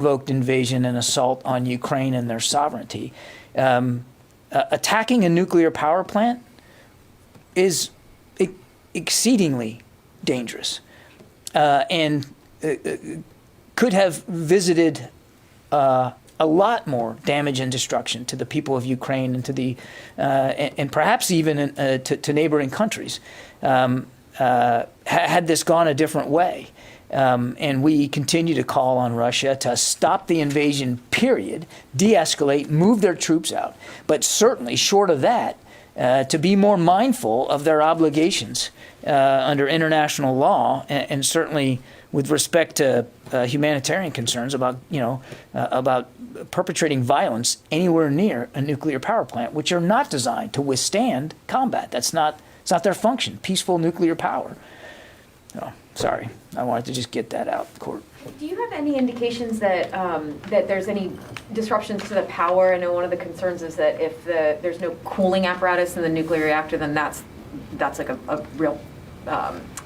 provoked invasion and assault on Ukraine and their sovereignty. Attacking a nuclear power plant is exceedingly dangerous and could have visited a lot more damage and destruction to the people of Ukraine and to the and perhaps even to neighboring countries had this gone a different way. And we continue to call on Russia to stop the invasion, period, de-escalate, move their troops out. But certainly, short of that, to be more mindful of their obligations under international law, and certainly with respect to humanitarian concerns about, about perpetrating violence anywhere near a nuclear power plant, which are not designed to withstand combat. It's not their function. Peaceful nuclear power. Oh, sorry, I wanted to just get that out, Court. Do you have any indications that that there's any disruptions to the power? I know one of the concerns is that if there's no cooling apparatus in the nuclear reactor, then that's like a real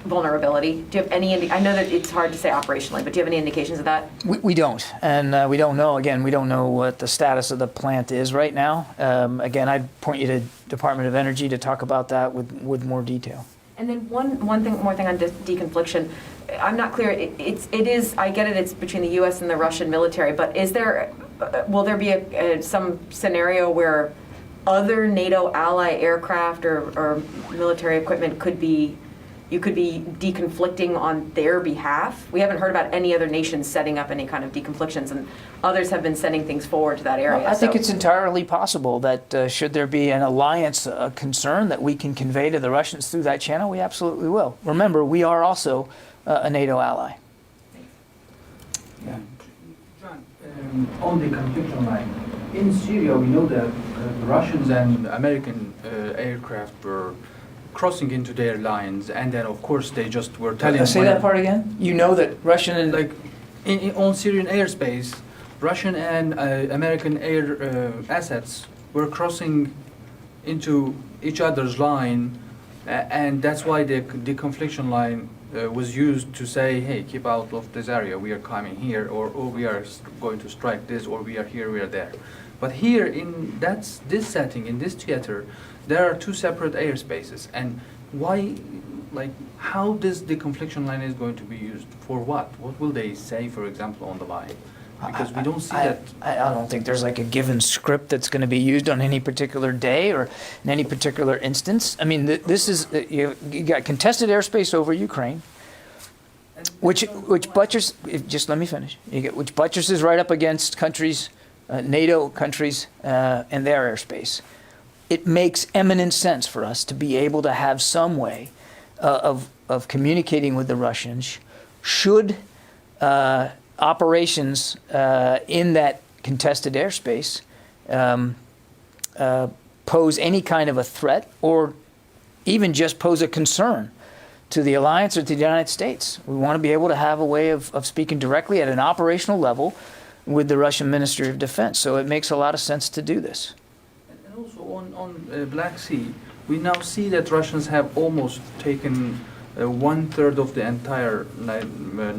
vulnerability. Do you have any? I know that it's hard to say operationally, but do you have any indications of that? We don't, and we don't know. Again, we don't know what the status of the plant is right now. Again, I'd point you to Department of Energy to talk about that with more detail. And then one more thing on deconfliction. I'm not clear. It is. I get it. It's between the U.S. and the Russian military. But will there be some scenario where other NATO ally aircraft or military equipment you could be deconflicting on their behalf? We haven't heard about any other nations setting up any kind of deconflictions, and others have been sending things forward to that area. Well, I think it's entirely possible that should there be an alliance concern that we can convey to the Russians through that channel, we absolutely will. Remember, we are also a NATO ally. Yeah. John, on the confliction line, in Syria we know that Russians and American aircraft were crossing into their lines, and then of course they just were telling. Say that part again. You know that Russian and on Syrian airspace, Russian and American air assets were crossing into each other's line, and that's why the deconfliction line was used to say, hey, keep out of this area. We are coming here, or we are going to strike this, or we are here, we are there. But here in this setting, in this theater, there are two separate airspaces, and why, how this deconfliction line is going to be used for what? What will they say, for example, on the line? Because we don't see that. I don't think there's like a given script that's going to be used on any particular day or in any particular instance. I mean, this is you got contested airspace over Ukraine, which buttress. Just let me finish. Which buttresses right up against countries, NATO countries, and their airspace. It makes eminent sense for us to be able to have some way of communicating with the Russians should operations in that contested airspace pose any kind of a threat or even just pose a concern to the alliance or to the United States. We want to be able to have a way of speaking directly at an operational level with the Russian Ministry of Defense. So it makes a lot of sense to do this. And also on Black Sea, we now see that Russians have almost taken 1/3 of the entire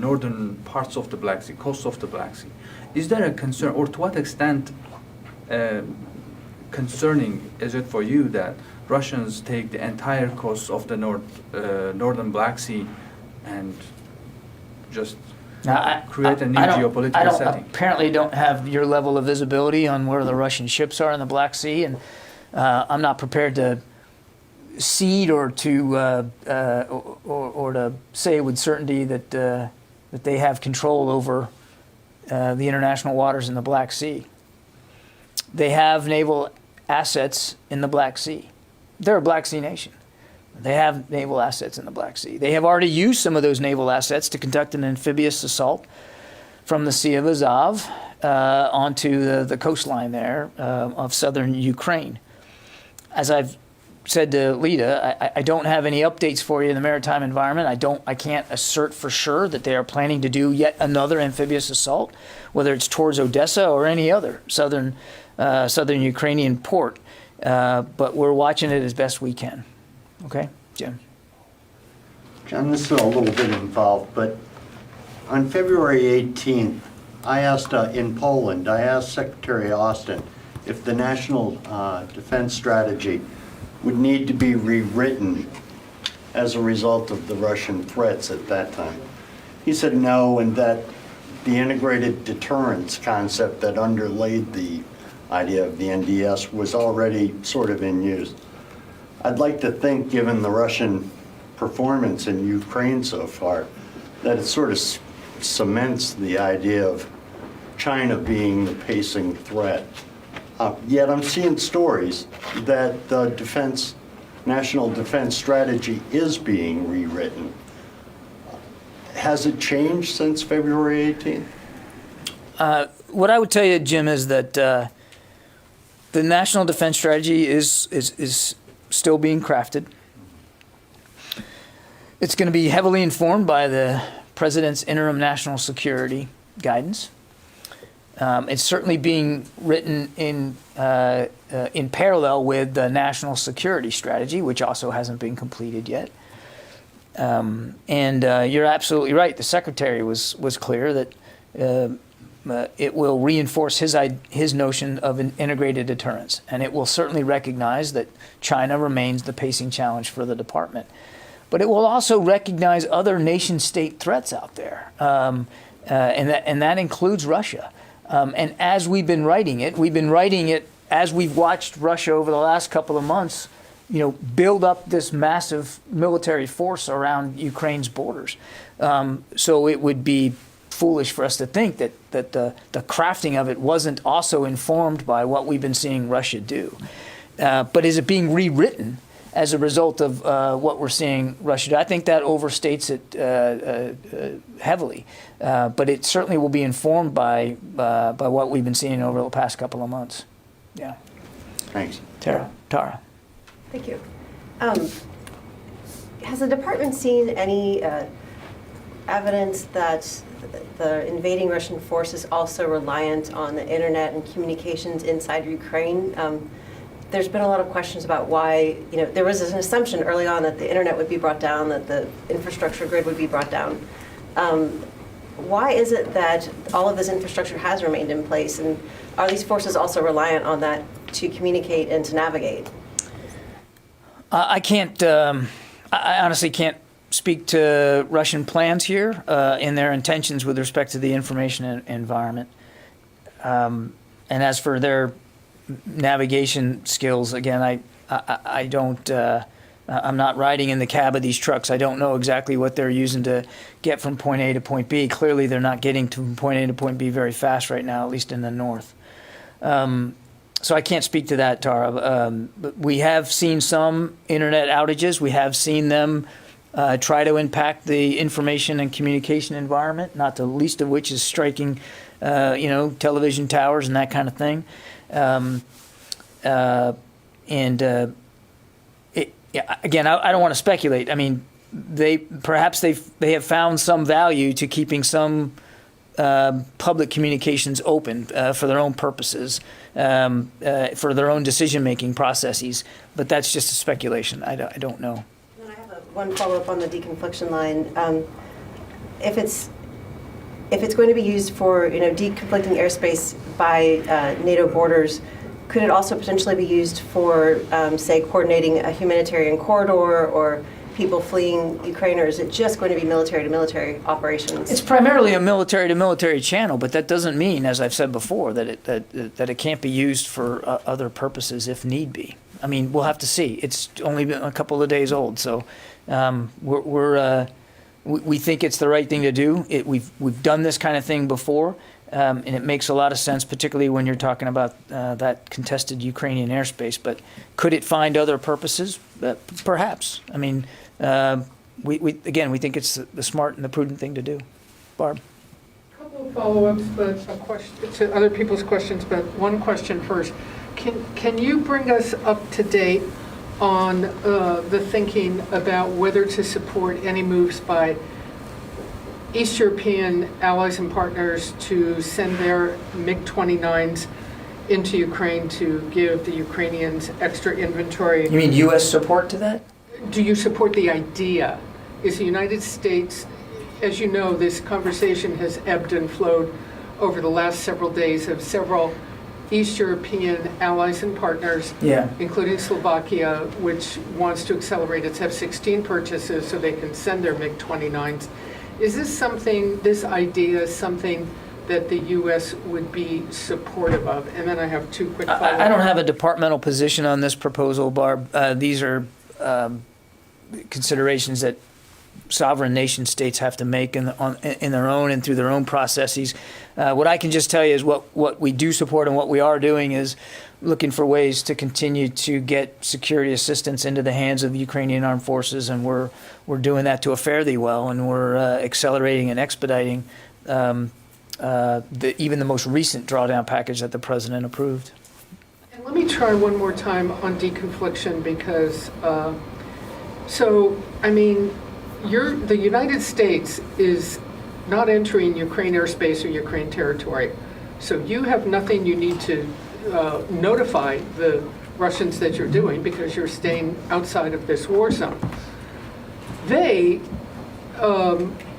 northern parts of the Black Sea, coast of the Black Sea. Is there a concern, or to what extent concerning is it for you that Russians take the entire coast of the northern Black Sea and just create a new geopolitical setting? Apparently don't have your level of visibility on where the Russian ships are in the Black Sea, and I'm not prepared to cede or to say with certainty that that they have control over the international waters in the Black Sea. They have naval assets in the Black Sea. They're a Black Sea nation. They have naval assets in the Black Sea. They have already used some of those naval assets to conduct an amphibious assault from the Sea of Azov onto the coastline there of southern Ukraine. As I've said to Lita, I don't have any updates for you in the maritime environment. I can't assert for sure that they are planning to do yet another amphibious assault, whether it's towards Odessa or any other southern Ukrainian port. But we're watching it as best we can. Okay, Jim. John, this is a little bit involved, but on February 18th, I asked in Poland, I asked Secretary Austin if the national defense strategy would need to be rewritten as a result of the Russian threats at that time. He said no, and that the integrated deterrence concept that underlaid the idea of the NDS was already sort of in use. I'd like to think, given the Russian performance in Ukraine so far, that it sort of cements the idea of China being the pacing threat. Yet I'm seeing stories that the national defense strategy is being rewritten. Has it changed since February 18th? What I would tell you, Jim, is that the national defense strategy is still being crafted. It's going to be heavily informed by the President's interim national security guidance. It's certainly being written in parallel with the national security strategy, which also hasn't been completed yet. And you're absolutely right. The Secretary was clear that it will reinforce his notion of an integrated deterrence, and it will certainly recognize that China remains the pacing challenge for the department. But it will also recognize other nation-state threats out there, and that includes Russia. And as we've been writing it as we've watched Russia over the last couple of months, build up this massive military force around Ukraine's borders. So it would be foolish for us to think that the crafting of it wasn't also informed by what we've been seeing Russia do. But is it being rewritten as a result of what we're seeing Russia do? I think that overstates it heavily. But it certainly will be informed by what we've been seeing over the past couple of months. Yeah. Thanks. Tara. Thank you. Has the department seen any evidence that the invading Russian force is also reliant on the internet and communications inside Ukraine? There's been a lot of questions about why, there was an assumption early on that the internet would be brought down, that the infrastructure grid would be brought down. Why is it that all of this infrastructure has remained in place, and are these forces also reliant on that to communicate and to navigate? I can't. I honestly can't speak to Russian plans here and their intentions with respect to the information environment. And as for their navigation skills, again, I don't. I'm not riding in the cab of these trucks. I don't know exactly what they're using to get from point A to point B. Clearly, they're not getting from point A to point B very fast right now, at least in the north. So I can't speak to that, Tara. But we have seen some internet outages. We have seen them try to impact the information and communication environment, not the least of which is striking, television towers and that kind of thing. Again, I don't want to speculate. I mean, they have found some value to keeping some public communications open for their own purposes, for their own decision-making processes. But that's just a speculation. I don't know. And I have one follow-up on the deconfliction line. If it's going to be used for deconflicting airspace by NATO borders, could it also potentially be used for, say, coordinating a humanitarian corridor or people fleeing Ukraine, or is it just going to be military-to-military operations? It's primarily a military-to-military channel, but that doesn't mean, as I've said before, that it can't be used for other purposes if need be. I mean, we'll have to see. It's only been a couple of days old, so we think it's the right thing to do. We've done this kind of thing before, and it makes a lot of sense, particularly when you're talking about that contested Ukrainian airspace. But could it find other purposes? Perhaps. I mean, we think it's the smart and the prudent thing to do. Barb. A couple of follow-ups, but a question to other people's questions. But one question first: Can you bring us up to date on the thinking about whether to support any moves by East European allies and partners to send their MiG-29s into Ukraine to give the Ukrainians extra inventory? You mean U.S. support to that? Do you support the idea? Is the United States, as you know, this conversation has ebbed and flowed over the last several days of several East European allies and partners, Yeah. including Slovakia, which wants to accelerate its F-16 purchases so they can send their MiG-29s. Is this something, this idea, something that the U.S. would be supportive of? And then I have two quick follow-ups. I don't have a departmental position on this proposal, Barb. These are considerations that sovereign nation states have to make in their own and through their own processes. What I can just tell you is what we do support and what we are doing is looking for ways to continue to get security assistance into the hands of the Ukrainian armed forces, and we're doing that to a fare thee well, and we're accelerating and expediting even the most recent drawdown package that the president approved. And let me try one more time on deconfliction because, so, I mean, the United States is not entering Ukraine airspace or Ukraine territory. So you have nothing you need to notify the Russians that you're doing because you're staying outside of this war zone. They,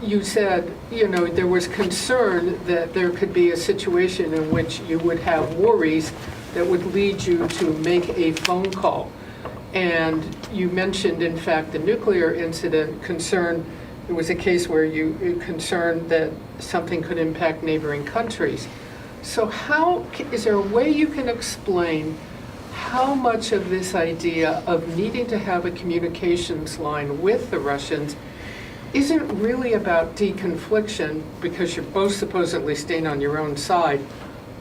you said, you know, there was concern that there could be a situation in which you would have worries that would lead you to make a phone call. And you mentioned, in fact, the nuclear incident concern. It was a case where you concerned that something could impact neighboring countries. So is there a way you can explain how much of this idea of needing to have a communications line with the Russians isn't really about deconfliction, because you're both supposedly staying on your own side,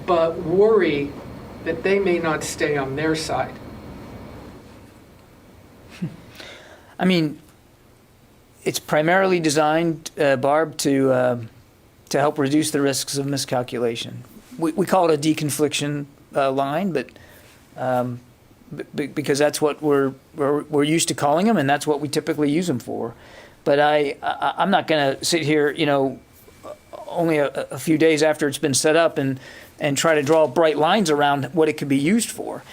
but worry that they may not stay on their side? I mean, it's primarily designed, Barb, to help reduce the risks of miscalculation. We call it a deconfliction line, but because that's what we're used to calling them, and that's what we typically use them for. But I'm not going to sit here, you know, only a few days after it's been set up and try to draw bright lines around what it could be used for.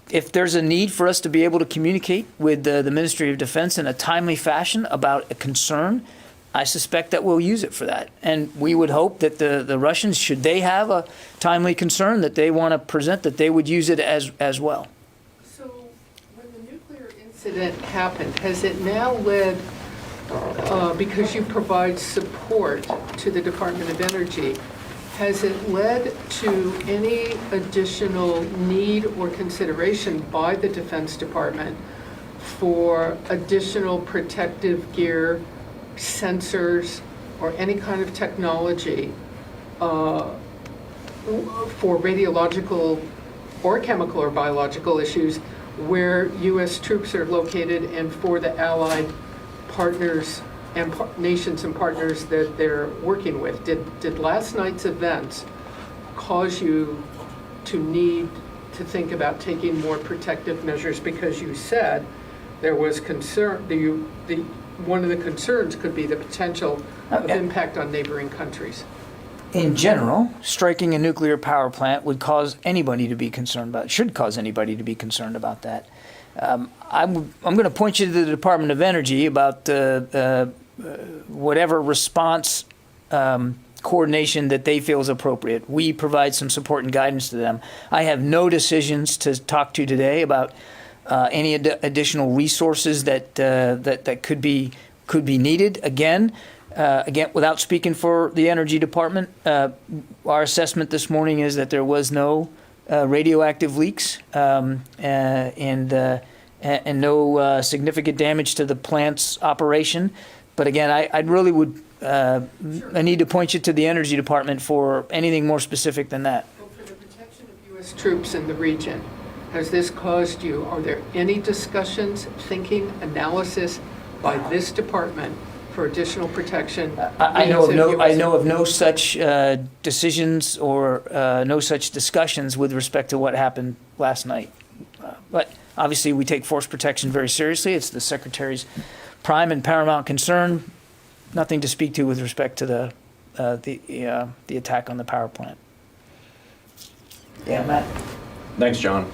If there's a need for us to be able to communicate with the Ministry of Defense in a timely fashion about a concern, I suspect that we'll use it for that. And we would hope that the Russians, should they have a timely concern that they want to present, that they would use it as well. So when the nuclear incident happened, has it now led, because you provide support to the Department of Energy, has it led to any additional need or consideration by the Defense Department for additional protective gear, sensors, or any kind of technology for radiological or chemical or biological issues where U.S. troops are located and for the allied partners and nations and partners that they're working with? Did last night's events cause you to need to think about taking more protective measures? Because you said there was concern, one of the concerns could be the potential of impact on neighboring countries. In general, striking a nuclear power plant would cause anybody to be concerned about, should cause anybody to be concerned about that. I'm going to point you to the Department of Energy about whatever response coordination that they feel is appropriate. We provide some support and guidance to them. I have no decisions to talk to today about any additional resources that could be needed. Again, without speaking for the Energy Department, our assessment this morning is that there was no radioactive leaks and no significant damage to the plant's operation. But again, I really would I need to point you to the Energy Department for anything more specific than that. Well, for the protection of U.S. troops in the region, has this caused you, are there any discussions, thinking, analysis by this department for additional protection? I know of no such decisions or no such discussions with respect to what happened last night. But obviously, we take force protection very seriously. It's the Secretary's prime and paramount concern. Nothing to speak to with respect to the attack on the power plant. Yeah, Matt. Thanks, John.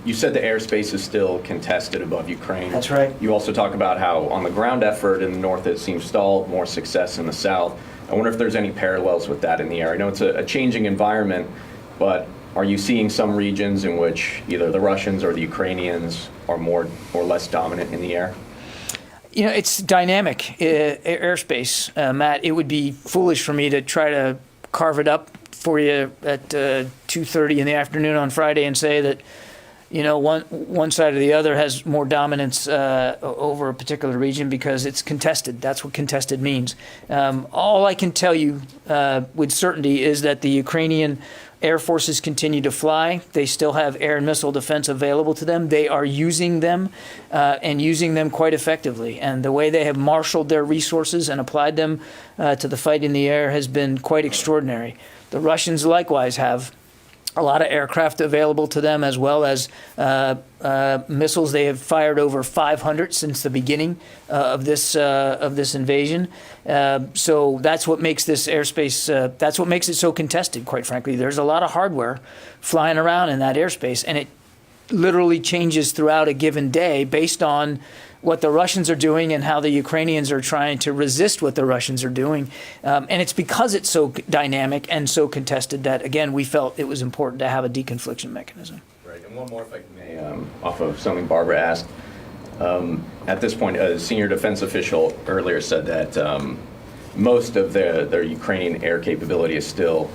You said the airspace is still contested above Ukraine. That's right. You also talk about how on the ground effort in the north it seems stalled, more success in the south. I wonder if there's any parallels with that in the air. I know it's a changing environment, but are you seeing some regions in which either the Russians or the Ukrainians are more or less dominant in the air? You know, it's dynamic airspace, Matt. It would be foolish for me to try to carve it up for you at 2:30 in the afternoon on Friday and say that, you know, one side or the other has more dominance over a particular region, because it's contested. That's what contested means. All I can tell you with certainty is that the Ukrainian Air forces continue to fly. They still have air and missile defense available to them. They are using them and using them quite effectively. And the way they have marshaled their resources and applied them to the fight in the air has been quite extraordinary. The Russians likewise have a lot of aircraft available to them, as well as missiles. They have fired over 500 since the beginning of this invasion. So that's what makes this airspace. That's what makes it so contested. Quite frankly, there's a lot of hardware flying around in that airspace, and it literally changes throughout a given day based on what the Russians are doing and how the Ukrainians are trying to resist what the Russians are doing. And it's because it's so dynamic and so contested that, again, we felt it was important to have a deconfliction mechanism. Right, and one more, if I may, off of something Barbara asked. At this point, a senior defense official earlier said that most of their Ukrainian air capability is still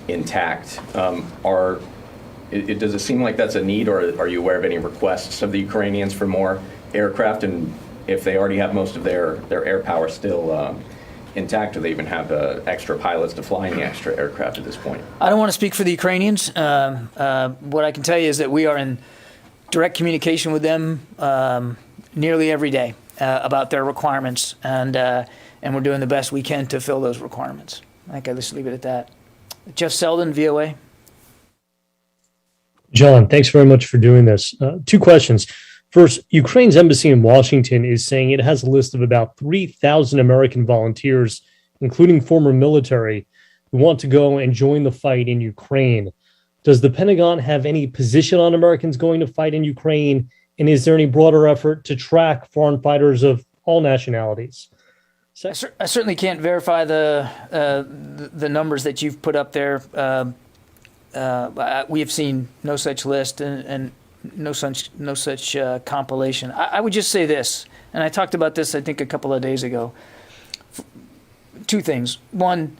intact. Does it seem like that's a need, or are you aware of any requests of the Ukrainians for more aircraft? And if they already have most of their air power still intact, do they even have extra pilots to fly any extra aircraft at this point? I don't want to speak for the Ukrainians. What I can tell you is that we are in direct communication with them nearly every day about their requirements, and we're doing the best we can to fill those requirements. I think I'll just leave it at that. Jeff Selden, VOA. John, thanks very much for doing this. Two questions. First, Ukraine's embassy in Washington is saying it has a list of about 3,000 American volunteers, including former military, who want to go and join the fight in Ukraine. Does the Pentagon have any position on Americans going to fight in Ukraine? And is there any broader effort to track foreign fighters of all nationalities? I certainly can't verify the numbers that you've put up there. We have seen no such list and no such compilation. I would just say this, and I talked about this, I think, a couple of days ago. Two things. One,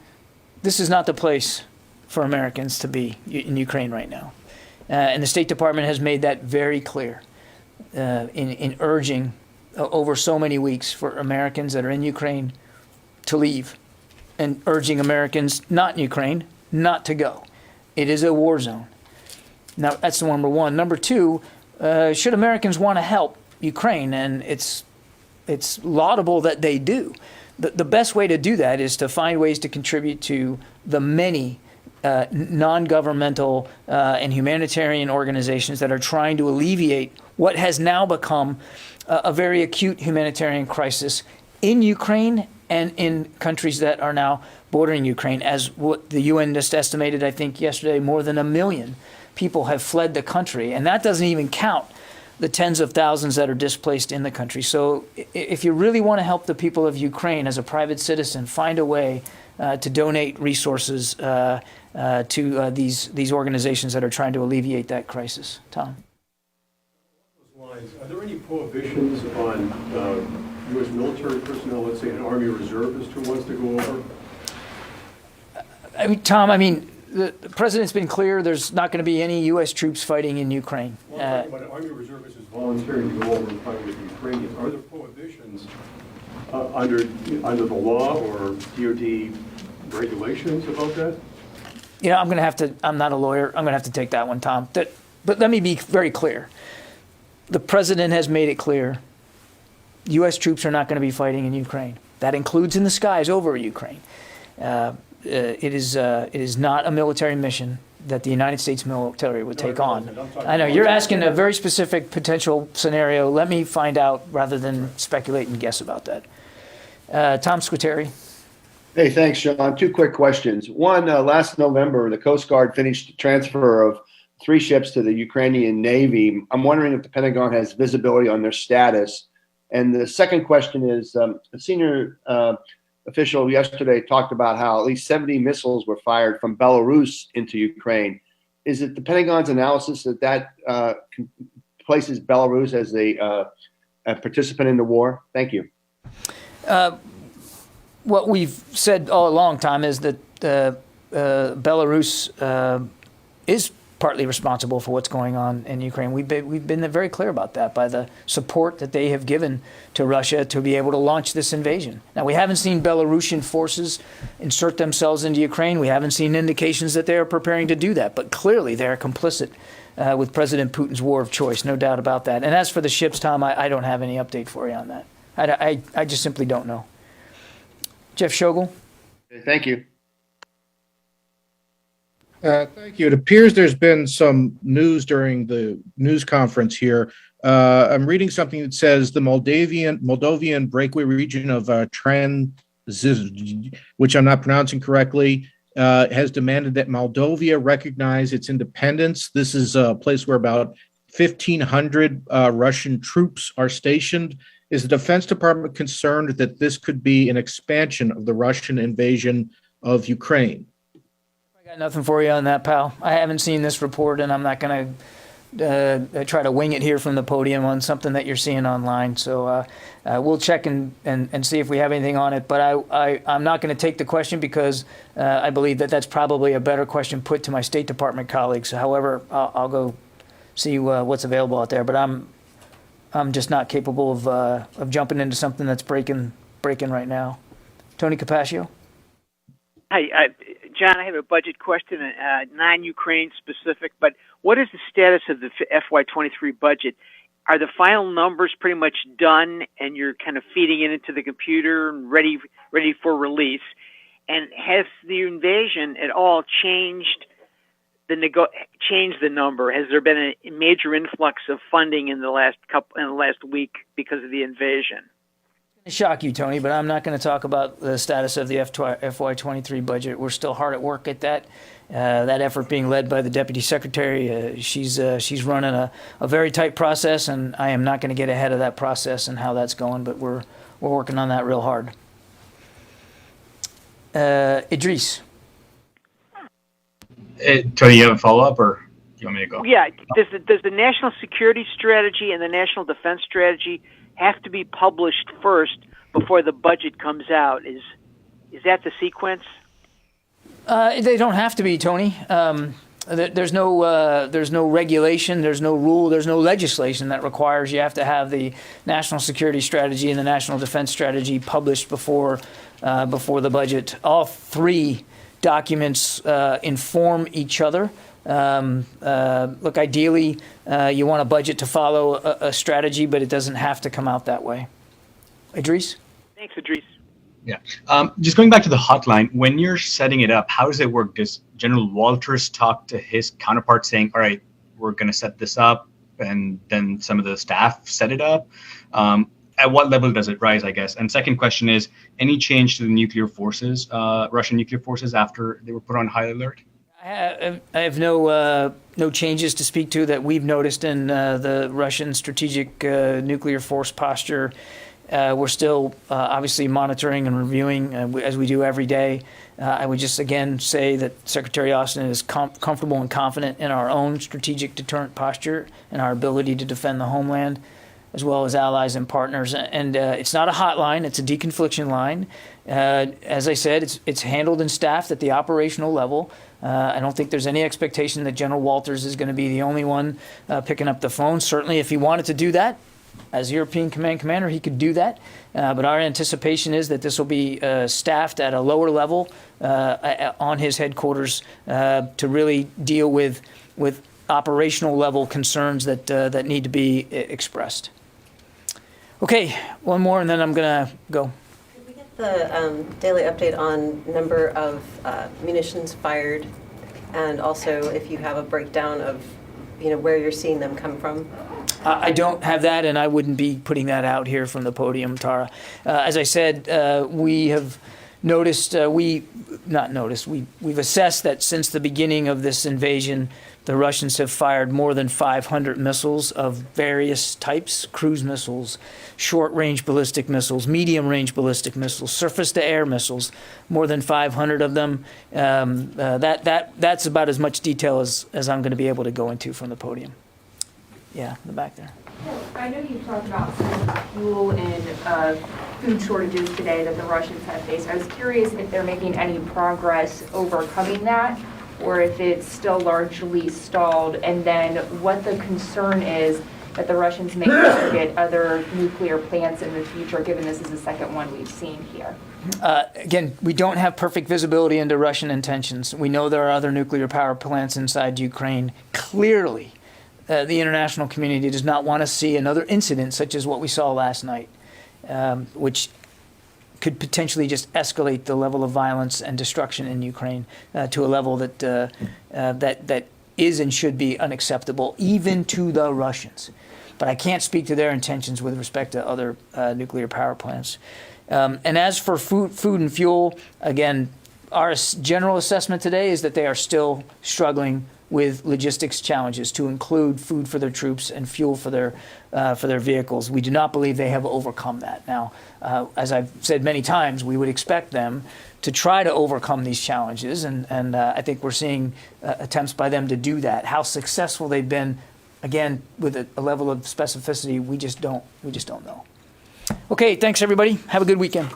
this is not the place for Americans to be in Ukraine right now. And the State Department has made that very clear in urging over so many weeks for Americans that are in Ukraine to leave, and urging Americans not in Ukraine not to go. It is a war zone. Now, that's number one. Number two, should Americans want to help Ukraine, and it's laudable that they do, the best way to do that is to find ways to contribute to the many non-governmental and humanitarian organizations that are trying to alleviate what has now become a very acute humanitarian crisis in Ukraine and in countries that are now bordering Ukraine. As what the UN just estimated, I think yesterday, more than 1 million people have fled the country, and that doesn't even count the tens of thousands that are displaced in the country. So if you really want to help the people of Ukraine as a private citizen, find a way to donate resources to these organizations that are trying to alleviate that crisis. Tom? Are there any prohibitions on U.S. military personnel, let's say an Army reservist who wants to go over? Tom, the president's been clear there's not going to be any U.S. troops fighting in Ukraine. Well, but an Army reservist is volunteering to go over and fight with the Ukrainians. Are there prohibitions under the law or DOD regulations about that? I'm not a lawyer. I'm going to have to take that one, Tom. But let me be very clear. The president has made it clear U.S. troops are not going to be fighting in Ukraine. That includes in the skies over Ukraine. It is not a military mission that the United States military would take on. I know you're asking a very specific potential scenario. Let me find out rather than speculate and guess about that. Tom Squitieri. Hey, thanks, John. Two quick questions. One, last November, the Coast Guard finished the transfer of 3 ships to the Ukrainian Navy. I'm wondering if the Pentagon has visibility on their status. And the second question is, a senior official yesterday talked about how at least 70 missiles were fired from Belarus into Ukraine. Is it the Pentagon's analysis that places Belarus as a participant in the war? Thank you. What we've said all along, Tom, is that Belarus is partly responsible for what's going on in Ukraine. We've been very clear about that by the support that they have given to Russia to be able to launch this invasion. Now, we haven't seen Belarusian forces insert themselves into Ukraine. We haven't seen indications that they are preparing to do that. But clearly, they are complicit with President Putin's war of choice, no doubt about that. And as for the ships, Tom, I don't have any update for you on that. I just simply don't know. Jeff Schogel. Thank you. Thank you. It appears there's been some news during the news conference here. I'm reading something that says the Moldovan breakaway region of which I'm not pronouncing correctly, has demanded that Moldova recognize its independence. This is a place where about 1,500 Russian troops are stationed. Is the Defense Department concerned that this could be an expansion of the Russian invasion of Ukraine? I got nothing for you on that, pal. I haven't seen this report, and I'm not going to try to wing it here from the podium on something that you're seeing online. So we'll check and see if we have anything on it. But I'm not going to take the question because I believe that that's probably a better question put to my State Department colleagues. However, I'll go see what's available out there. But I'm just not capable of jumping into something that's breaking right now. Tony Capaccio. Hi, John, I have a budget question, non-Ukraine specific, but what is the status of the FY23 budget? Are the final numbers pretty much done and you're kind of feeding it into the computer and ready for release? And has the invasion at all changed the number? Has there been a major influx of funding in the last week because of the invasion? Shock you, Tony, but I'm not going to talk about the status of the FY23 budget. We're still hard at work at that. That effort being led by the Deputy Secretary. She's running a very tight process, and I am not going to get ahead of that process and how that's going, but we're working on that real hard. Idris. Tony, you have a follow-up, or do you want me to go? Yeah. Does the national security strategy and the national defense strategy have to be published first before the budget comes out? Is that the sequence? They don't have to be, Tony. There's no regulation, there's no rule, there's no legislation that requires you have to have the national security strategy and the national defense strategy published before the budget. All three documents inform each other. Look, ideally, you want a budget to follow a strategy, but it doesn't have to come out that way. Idris? Thanks, Idris. Yeah. Just going back to the hotline, when you're setting it up, how does it work? Does General Walters talk to his counterpart saying, all right, we're going to set this up, and then some of the staff set it up? At what level does it rise, I guess? And second question is, any change to the nuclear forces, Russian nuclear forces, after they were put on high alert? I have no changes to speak to that we've noticed in the Russian strategic nuclear force posture. We're still obviously monitoring and reviewing as we do every day. I would just again say that Secretary Austin is comfortable and confident in our own strategic deterrent posture and our ability to defend the homeland, as well as allies and partners. And it's not a hotline, it's a deconfliction line. As I said, it's handled and staffed at the operational level. I don't think there's any expectation that General Walters is going to be the only one picking up the phone. Certainly, if he wanted to do that, as European Command Commander, he could do that. But our anticipation is that this will be staffed at a lower level on his headquarters to really deal with operational level concerns that need to be expressed. Okay, one more, and then I'm going to go. Could we get the daily update on number of munitions fired, and also if you have a breakdown of where you're seeing them come from? I don't have that, and I wouldn't be putting that out here from the podium, Tara. As I said, we have we've assessed that since the beginning of this invasion, the Russians have fired more than 500 missiles of various types: cruise missiles, short-range ballistic missiles, medium-range ballistic missiles, surface-to-air missiles, more than 500 of them. That's about as much detail as I'm going to be able to go into from the podium. Yeah, in the back there. I know you've talked about some of the fuel and food shortages today that the Russians have faced. I was curious if they're making any progress overcoming that, or if it's still largely stalled, and then what the concern is that the Russians may target other nuclear plants in the future, given this is the second one we've seen here. Again, we don't have perfect visibility into Russian intentions. We know there are other nuclear power plants inside Ukraine. Clearly, the international community does not want to see another incident such as what we saw last night, which could potentially just escalate the level of violence and destruction in Ukraine to a level that that is and should be unacceptable, even to the Russians. But I can't speak to their intentions with respect to other nuclear power plants. And as for food and fuel, again, our general assessment today is that they are still struggling with logistics challenges, to include food for their troops and fuel for their vehicles. We do not believe they have overcome that. Now, as I've said many times, we would expect them to try to overcome these challenges, and I think we're seeing attempts by them to do that. How successful they've been, again, with a level of specificity, we just don't know. Okay, thanks everybody. Have a good weekend.